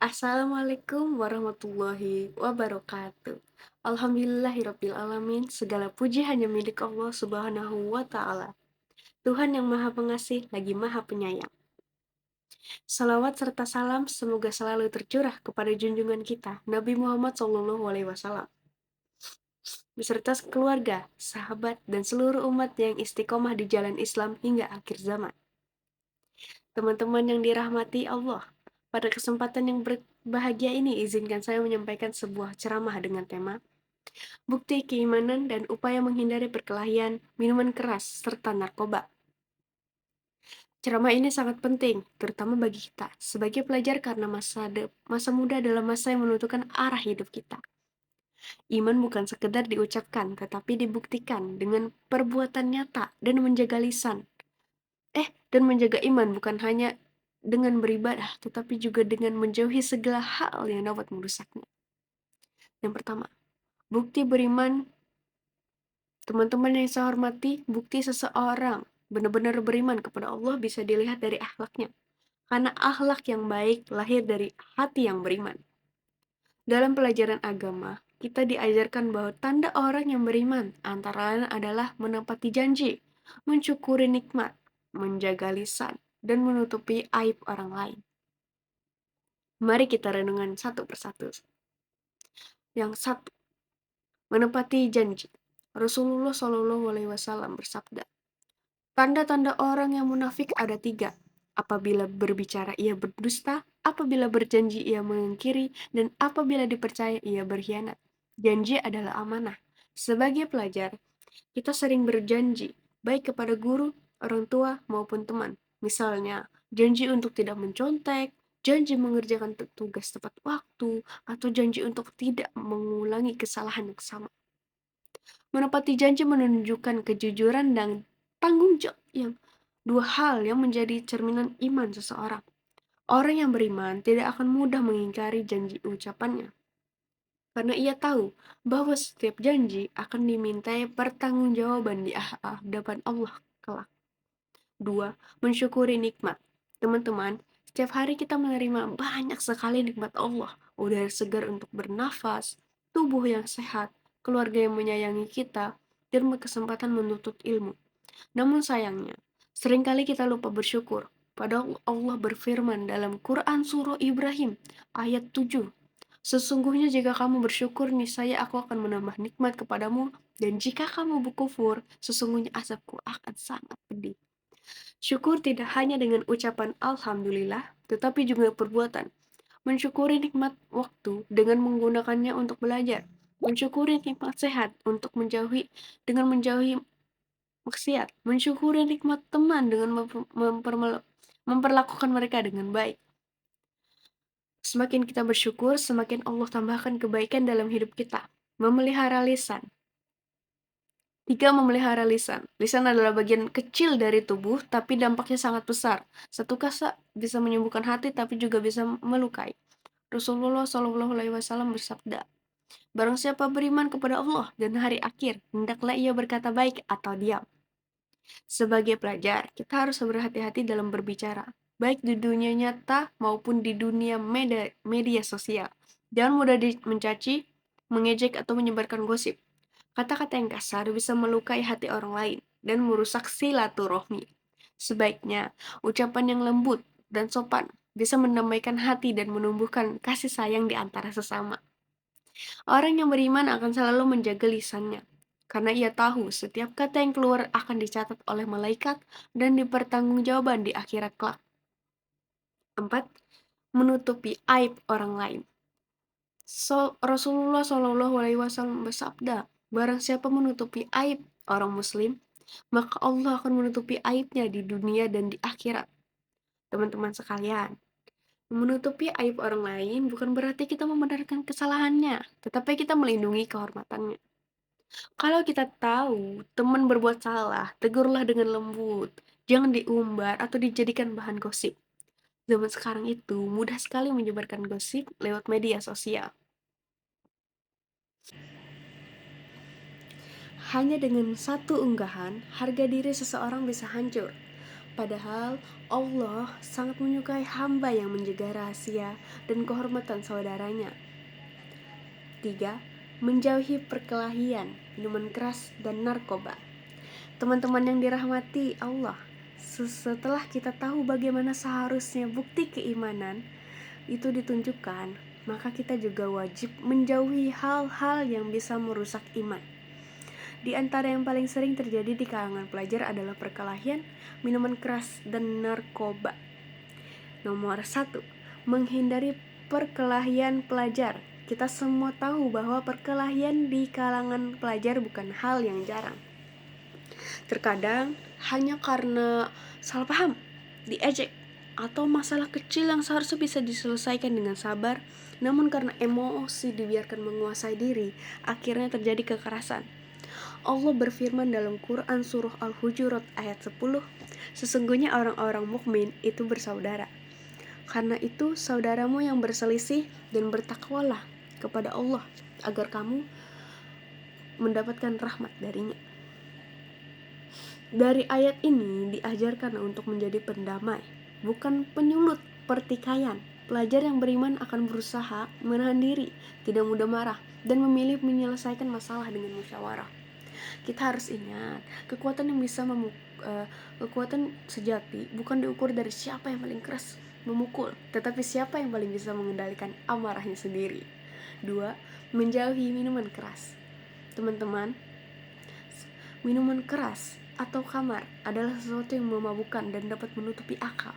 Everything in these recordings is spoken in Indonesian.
Assalamualaikum warahmatullahi wabarakatuh. Alhamdulillahirabbil alamin. Segala puji hanya milik Allah Subhanahu wa taala. Tuhan yang Maha Pengasih lagi Maha Penyayang. Salawat serta salam semoga selalu tercurah kepada junjungan kita Nabi Muhammad SAW beserta keluarga, sahabat, dan seluruh umat yang istiqomah di jalan Islam hingga akhir zaman. Teman-teman yang dirahmati Allah, pada kesempatan yang berbahagia ini izinkan saya menyampaikan sebuah ceramah dengan tema Bukti Keimanan dan Upaya Menghindari Perkelahian, Minuman Keras, serta Narkoba. Ceramah ini sangat penting, terutama bagi kita sebagai pelajar karena masa muda adalah masa yang menentukan arah hidup kita. Iman bukan sekedar diucapkan, tetapi dibuktikan dengan perbuatan nyata dan menjaga lisan. Dan menjaga iman bukan hanya dengan beribadah, tetapi juga dengan menjauhi segala hal yang dapat merusaknya. Yang pertama, bukti beriman. Teman-teman yang saya hormati, bukti seseorang benar-benar beriman kepada Allah bisa dilihat dari akhlaknya. Karena akhlak yang baik lahir dari hati yang beriman. Dalam pelajaran agama, kita diajarkan bahwa tanda orang yang beriman antara lain adalah menepati janji, mensyukuri nikmat, menjaga lisan, dan menutupi aib orang lain. Mari kita renungkan satu persatu. Yang satu, menepati janji. Rasulullah SAW bersabda, tanda-tanda orang yang munafik ada 3. Apabila berbicara ia berdusta, apabila berjanji ia mengingkiri, dan apabila dipercaya ia berkhianat. Janji adalah amanah. Sebagai pelajar, kita sering berjanji, baik kepada guru, orang tua, maupun teman. Misalnya, janji untuk tidak mencontek, janji mengerjakan tugas tepat waktu, atau janji untuk tidak mengulangi kesalahan yang sama. Menepati janji menunjukkan kejujuran dan tanggung jawab yang dua hal yang menjadi cerminan iman seseorang. Orang yang beriman tidak akan mudah mengingkari janji ucapannya, karena ia tahu bahwa setiap janji akan dimintai pertanggungjawaban di hadapan Allah kelak. 2. Mensyukuri nikmat. Teman-teman, setiap hari kita menerima banyak sekali nikmat Allah. Udara segar untuk bernafas, tubuh yang sehat, keluarga yang menyayangi kita, dan kesempatan menuntut ilmu. Namun sayangnya, seringkali kita lupa bersyukur. Padahal Allah berfirman dalam Quran Surah Ibrahim ayat 7. Sesungguhnya jika kamu bersyukur, niscaya aku akan menambah nikmat kepadamu, dan jika kamu berkufur, sesungguhnya azabku akan sangat pedih. Syukur tidak hanya dengan ucapan Alhamdulillah, tetapi juga perbuatan. Mensyukuri nikmat waktu dengan menggunakannya untuk belajar. Mensyukuri nikmat sehat untuk menjauhi maksiat. Mensyukuri nikmat teman dengan memperlakukan mereka dengan baik. Semakin kita bersyukur, semakin Allah tambahkan kebaikan dalam hidup kita. Memelihara lisan. 3. Memelihara lisan. Lisan adalah bagian kecil dari tubuh, tapi dampaknya sangat besar. Satu kata bisa menyembuhkan hati, tapi juga bisa melukai. Rasulullah SAW bersabda, barang siapa beriman kepada Allah dan hari akhir, hendaklah ia berkata baik atau diam. Sebagai pelajar, kita harus berhati-hati dalam berbicara, baik di dunia nyata maupun di dunia media sosial. Jangan mudah mencaci, mengejek, atau menyebarkan gosip. Kata-kata yang kasar bisa melukai hati orang lain dan merusak silaturahmi. Sebaiknya, ucapan yang lembut dan sopan bisa mendamaikan hati dan menumbuhkan kasih sayang di antara sesama. Orang yang beriman akan selalu menjaga lisannya, karena ia tahu setiap kata yang keluar akan dicatat oleh malaikat dan dipertanggungjawabkan di akhirat kelak. 4. Menutupi aib orang lain. Rasulullah SAW bersabda, barang siapa menutupi aib orang muslim, maka Allah akan menutupi aibnya di dunia dan di akhirat. Teman-teman sekalian, menutupi aib orang lain bukan berarti kita membenarkan kesalahannya, tetapi kita melindungi kehormatannya. Kalau kita tahu teman berbuat salah, tegurlah dengan lembut. Jangan diumbar atau dijadikan bahan gosip. Zaman sekarang itu mudah sekali menyebarkan gosip lewat media sosial. Hanya dengan satu unggahan, harga diri seseorang bisa hancur. Padahal Allah sangat menyukai hamba yang menjaga rahasia dan kehormatan saudaranya. 3. Menjauhi perkelahian, minuman keras, dan narkoba. Teman-teman yang dirahmati Allah, setelah kita tahu bagaimana seharusnya bukti keimanan itu ditunjukkan, maka kita juga wajib menjauhi hal-hal yang bisa merusak iman. Di antara yang paling sering terjadi di kalangan pelajar adalah perkelahian, minuman keras, dan narkoba. Nomor 1. Menghindari perkelahian pelajar. Kita semua tahu bahwa perkelahian di kalangan pelajar bukan hal yang jarang. Terkadang hanya karena salah paham, diejek, atau masalah kecil yang seharusnya bisa diselesaikan dengan sabar, namun karena emosi dibiarkan menguasai diri, akhirnya terjadi kekerasan. Allah berfirman dalam Quran surah Al-Hujurat ayat 10, sesungguhnya orang-orang mukmin itu bersaudara. Karena itu saudaramu yang berselisih dan bertakwalah kepada Allah agar kamu mendapatkan rahmat darinya. Dari ayat ini diajarkan untuk menjadi pendamai, bukan penyulut pertikaian. Pelajar yang beriman akan berusaha menahan diri, tidak mudah marah, dan memilih menyelesaikan masalah dengan musyawarah. Kita harus ingat, kekuatan sejati bukan diukur dari siapa yang paling keras memukul, tetapi siapa yang paling bisa mengendalikan amarahnya sendiri. 2. Menjauhi minuman keras. Teman-teman, minuman keras atau khamar adalah sesuatu yang memabukkan dan dapat menutupi akal.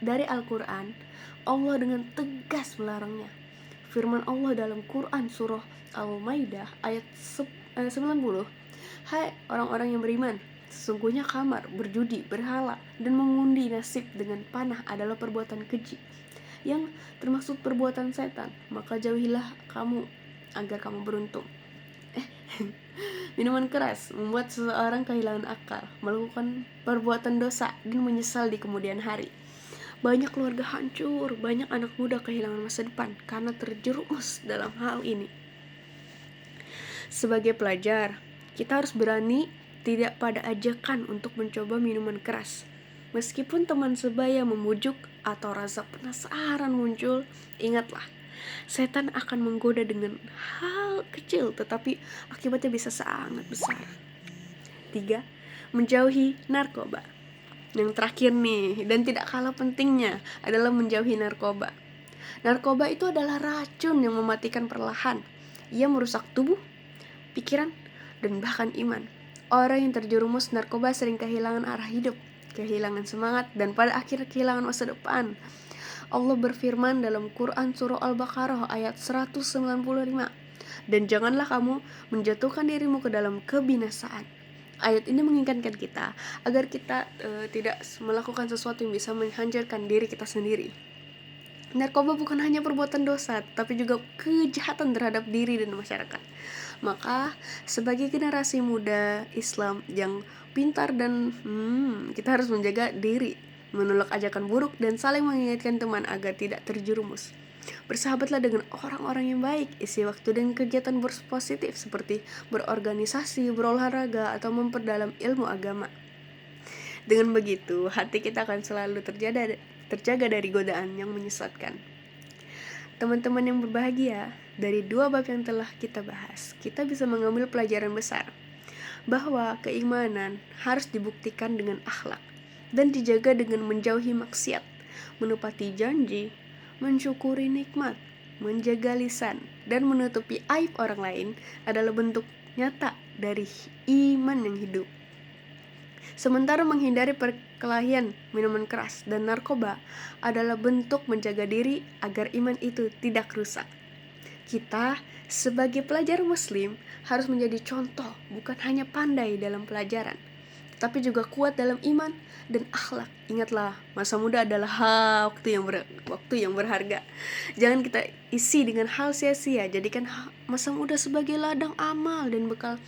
Dari Al-Quran, Allah dengan tegas melarangnya. Firman Allah dalam Quran surah Al-Maidah ayat 90, hai orang-orang yang beriman, sesungguhnya khamar, berjudi, berhala, dan mengundi nasib dengan panah adalah perbuatan keji yang termasuk perbuatan setan, maka jauhilah kamu agar kamu beruntung. Minuman keras membuat seseorang kehilangan akal, melakukan perbuatan dosa, dan menyesal di kemudian hari. Banyak keluarga hancur, banyak anak muda kehilangan masa depan karena terjerumus dalam hal ini. Sebagai pelajar, kita harus berani tidak pada ajakan untuk mencoba minuman keras. Meskipun teman sebaya memujuk atau rasa penasaran muncul, ingatlah, setan akan menggoda dengan hal kecil, tetapi akibatnya bisa sangat besar. 3. Menjauhi narkoba. Yang terakhir nih, dan tidak kalah pentingnya, adalah menjauhi narkoba. Narkoba itu adalah racun yang mematikan perlahan. Ia merusak tubuh, pikiran, dan bahkan iman. Orang yang terjerumus narkoba sering kehilangan arah hidup, kehilangan semangat, dan pada akhirnya kehilangan masa depan. Allah berfirman dalam Quran surah Al-Baqarah ayat 195, dan janganlah kamu menjatuhkan dirimu ke dalam kebinasaan. Ayat ini mengingatkan kita agar kita tidak melakukan sesuatu yang bisa menghancurkan diri kita sendiri. Narkoba bukan hanya perbuatan dosa, tapi juga kejahatan terhadap diri dan masyarakat. Maka sebagai generasi muda Islam yang pintar dan kita harus menjaga diri, menolak ajakan buruk, dan saling mengingatkan teman agar tidak terjerumus. Bersahabatlah dengan orang-orang yang baik, isi waktu dan kegiatan positif seperti berorganisasi, berolahraga, atau memperdalam ilmu agama. Dengan begitu, hati kita akan selalu terjaga dari godaan yang menyesatkan. Teman-teman yang berbahagia, dari 2 bab yang telah kita bahas, kita bisa mengambil pelajaran besar bahwa keimanan harus dibuktikan dengan akhlak dan dijaga dengan menjauhi maksiat, menepati janji, mensyukuri nikmat, menjaga lisan, dan menutupi aib orang lain adalah bentuk nyata dari iman yang hidup. Sementara menghindari perkelahian, minuman keras, dan narkoba adalah bentuk menjaga diri agar iman itu tidak rusak. Kita sebagai pelajar muslim harus menjadi contoh, bukan hanya pandai dalam pelajaran, tapi juga kuat dalam iman dan akhlak. Ingatlah, masa muda adalah waktu yang berharga. Jangan kita isi dengan hal sia-sia. Jadikan masa muda sebagai ladang amal dan bekal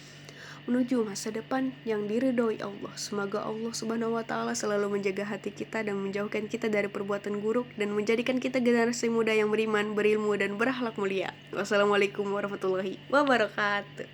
menuju masa depan yang diridhoi Allah. Semoga Allah Subhanahu wa taala selalu menjaga hati kita dan menjauhkan kita dari perbuatan buruk dan menjadikan kita generasi muda yang beriman, berilmu, dan berakhlak mulia. Wassalamualaikum warahmatullahi wabarakatuh.